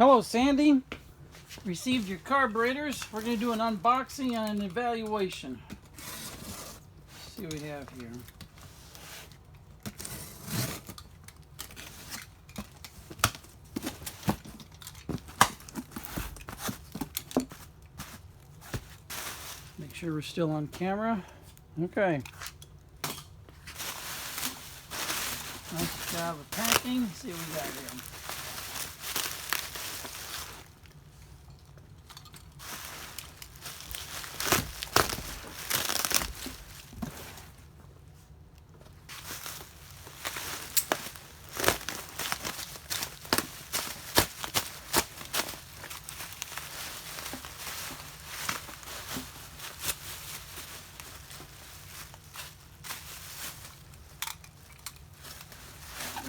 Hello, Sandy. Received your carburetors. We're going to do an unboxing and an evaluation. Let's see what we have here. Make sure we're still on camera. Okay. Nice job of packing. Let's see what we got here.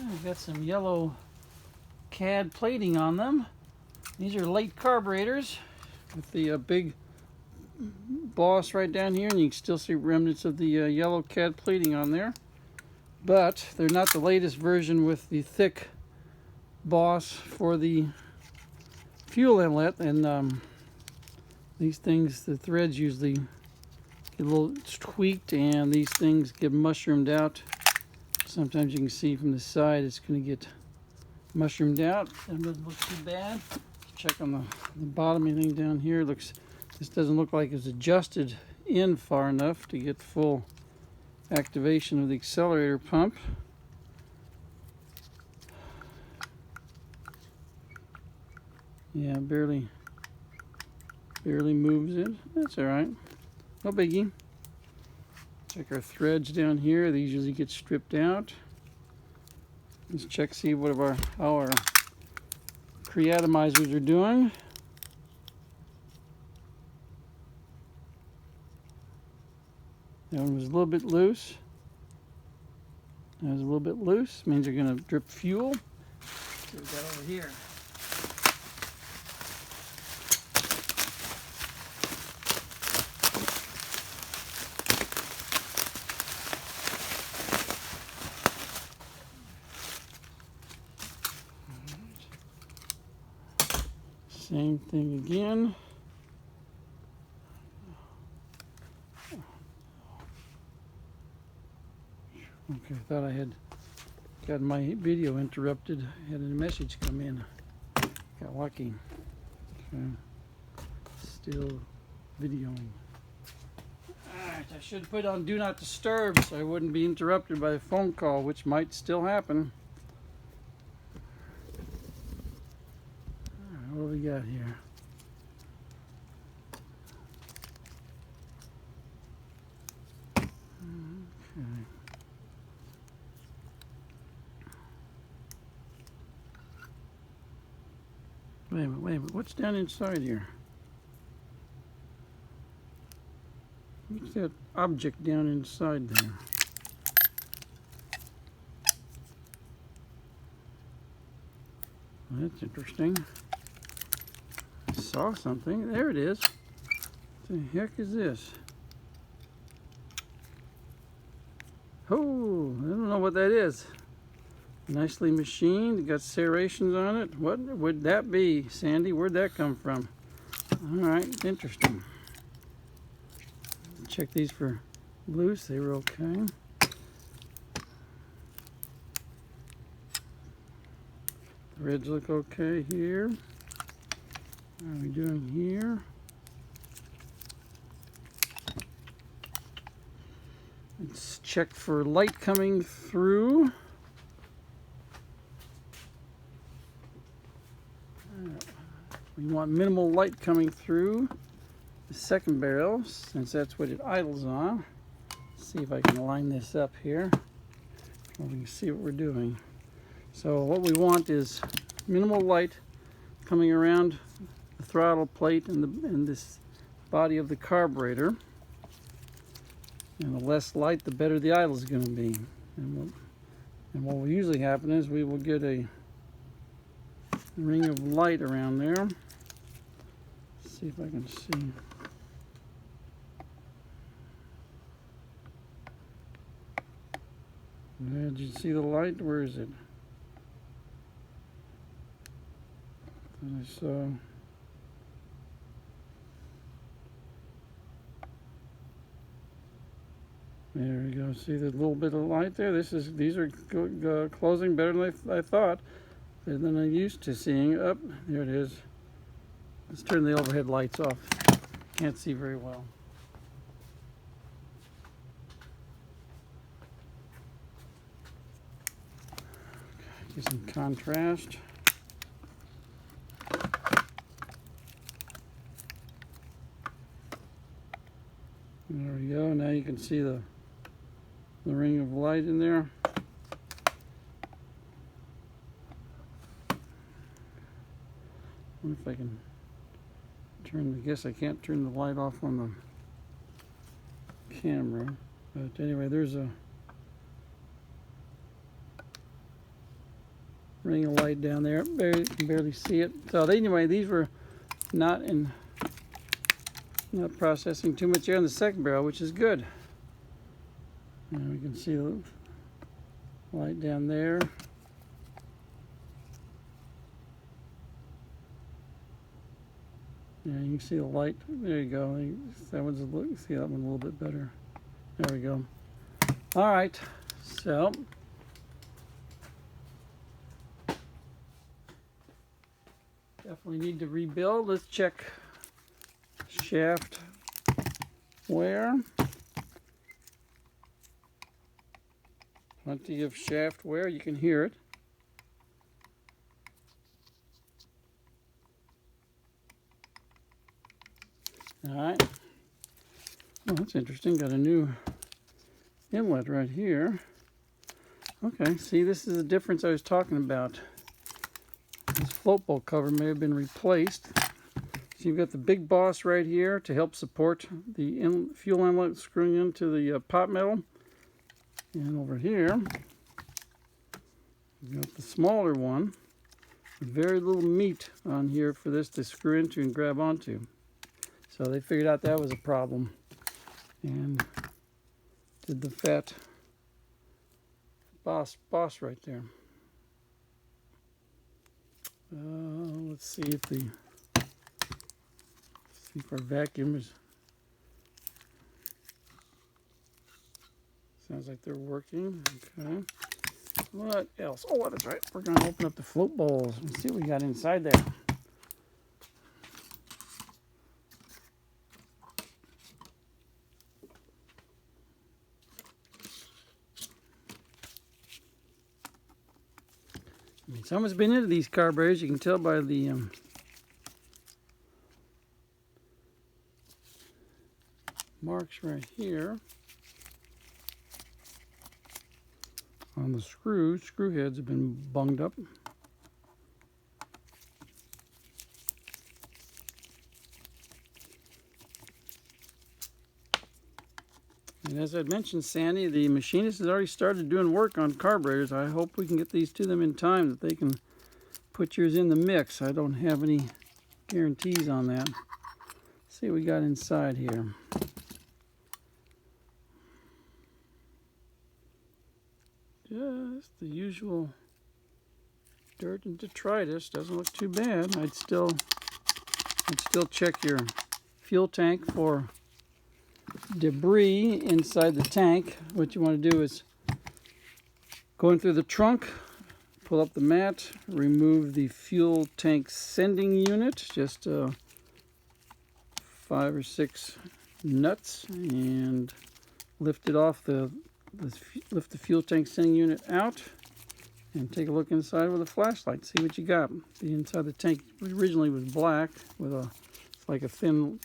We've got some yellow CAD plating on them. These are late carburetors with the big boss right down here, and you can still see remnants of the yellow CAD plating on there. But they're not the latest version with the thick boss for the fuel inlet, and these things, the threads usually get a little tweaked, and these things get mushroomed out. Sometimes you can see from the side it's going to get mushroomed out. That doesn't look too bad. Check on the bottom, anything down here. This doesn't look like it's adjusted in far enough to get full activation of the accelerator pump. Yeah, barely moves it. That's all right. No biggie. Check our threads down here. These usually get stripped out. Let's check, see how our pre-atomizers are doing. That one was a little bit loose. That was a little bit loose. Means they're going to drip fuel. Let's see what we got over here. Same thing again. Okay, I thought I had got my video interrupted. I had a message come in. Got lucky. Okay. Still videoing. Alright, I should put on Do Not Disturb so I wouldn't be interrupted by a phone call, which might still happen. What do we got here? Okay. Wait a minute. What's down inside here? What's that object down inside there? Well, that's interesting. Saw something. There it is. What the heck is this? Oh, I don't know what that is. Nicely machined. Got serrations on it. What would that be, Sandy? Where'd that come from? All right, interesting. Check these for loose. They were okay. Threads look okay here. What are we doing here? Let's check for light coming through. We want minimal light coming through the second barrel, since that's what it idles on. Let's see if I can line this up here so we can see what we're doing. So what we want is minimal light coming around the throttle plate and this body of the carburetor. And the less light, the better the idle is going to be. And what will usually happen is we will get a ring of light around there. Let's see if I can see. Did you see the light? Where is it? So there we go. See the little bit of light there? These are closing better than I thought, better than I used to seeing. Up there it is. Let's turn the overhead lights off. Can't see very well. Get some contrast. There we go. Now you can see the ring of light in there. I wonder if I can turn. I guess I can't turn the light off on the camera. But anyway, there's a ring of light down there. You can barely see it. So anyway, these were not processing too much air in the second barrel, which is good. And we can see the light down there. Yeah, you can see the light. There you go. That one's see that one a little bit better. There we go. All right. So definitely need to rebuild. Let's check shaft wear. Plenty of shaft wear. You can hear it. All right. Oh, that's interesting. Got a new inlet right here. Okay, see, this is the difference I was talking about. This float bolt cover may have been replaced. So you've got the big boss right here to help support the fuel inlet screwing into the pot metal. And over here, you've got the smaller one with very little meat on here for this to screw into and grab onto. So they figured out that was a problem and did the fat boss right there. Let's see if our vacuum is. Sounds like they're working. Okay. What else? Oh, that's right. We're going to open up the float bowls and see what we got inside there. Someone's been into these carburetors. You can tell by the marks right here on the screws. Screw heads have been bunged up. And as I mentioned, Sandy, the machinist has already started doing work on carburetors. I hope we can get these to them in time that they can put yours in the mix. I don't have any guarantees on that. Let's see what we got inside here. Just the usual dirt and detritus. Doesn't look too bad. I'd still check your fuel tank for debris inside the tank. What you want to do is go in through the trunk, pull up the mat, remove the fuel tank sending unit, just 5 or 6 nuts, and lift it off lift the fuel tank sending unit out, and take a look inside with a flashlight. See what you got. The inside of the tank originally was black with it's like a thin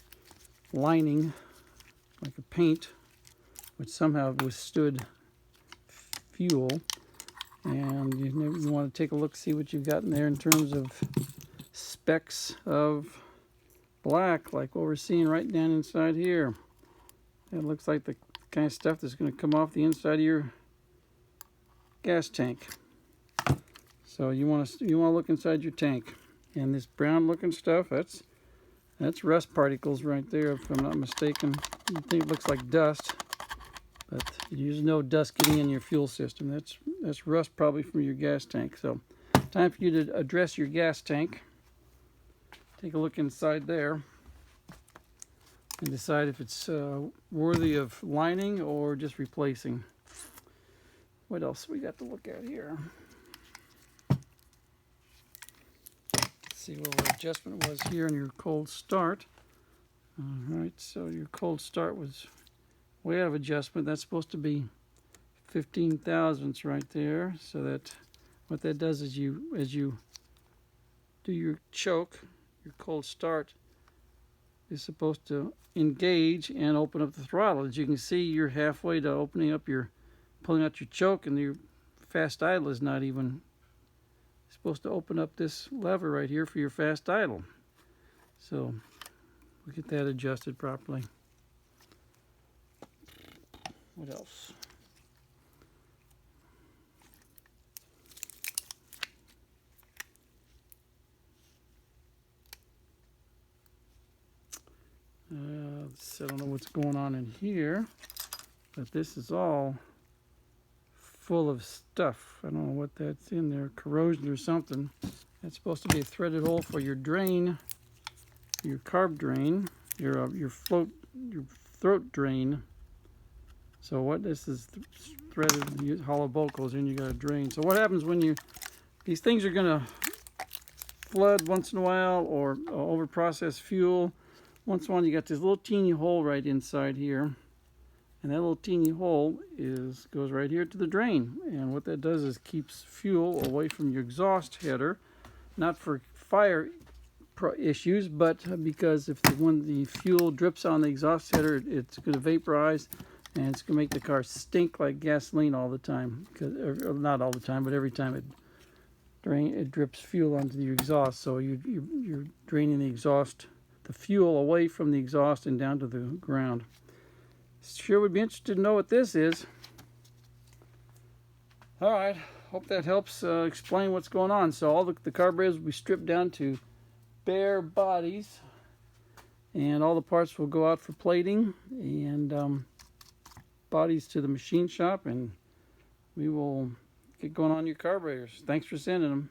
lining, like a paint, which somehow withstood fuel. And you want to take a look, see what you've got in there in terms of specks of black, like what we're seeing right down inside here. It looks like the kind of stuff that's going to come off the inside of your gas tank. So you want to look inside your tank, and this brown looking stuff, that's rust particles right there, if I'm not mistaken. I think it looks like dust, but there's no dust getting in your fuel system. That's rust probably from your gas tank. So time for you to address your gas tank. take a look inside there and decide if it's worthy of lining or just replacing. What else we got to look at here? Let's see what the adjustment was here in your cold start. Alright, so your cold start was way out of adjustment. That's supposed to be 15 thousandths right there. So that what that does is as you do your choke, your cold start is supposed to engage and open up the throttle. As you can see, you're halfway to opening up pulling out your choke, and your fast idle is not even supposed to open up this lever right here for your fast idle. So we'll get that adjusted properly. What else? I don't know what's going on in here, but this is all full of stuff. I don't know what that's in there, corrosion or something. That's supposed to be a threaded hole for your drain, your carb drain, your throat drain. So what this is threaded hollow bolt goes in, you got a drain. So what happens when these things are gonna flood once in a while or over processed fuel. Once in a while you got this little teeny hole right inside here, and that little teeny hole goes right here to the drain. And what that does is keeps fuel away from your exhaust header, not for fire issues, but because when the fuel drips on the exhaust header, it's going to vaporize, and it's going to make the car stink like gasoline all the time. Or not all the time, but every time it drips fuel onto your exhaust. So you're draining the fuel away from the exhaust and down to the ground. Sure would be interested to know what this is. All right, hope that helps explain what's going on. So all the carburetors will be stripped down to bare bodies, and all the parts will go out for plating and bodies to the machine shop, and we will get going on your carburetors. Thanks for sending them.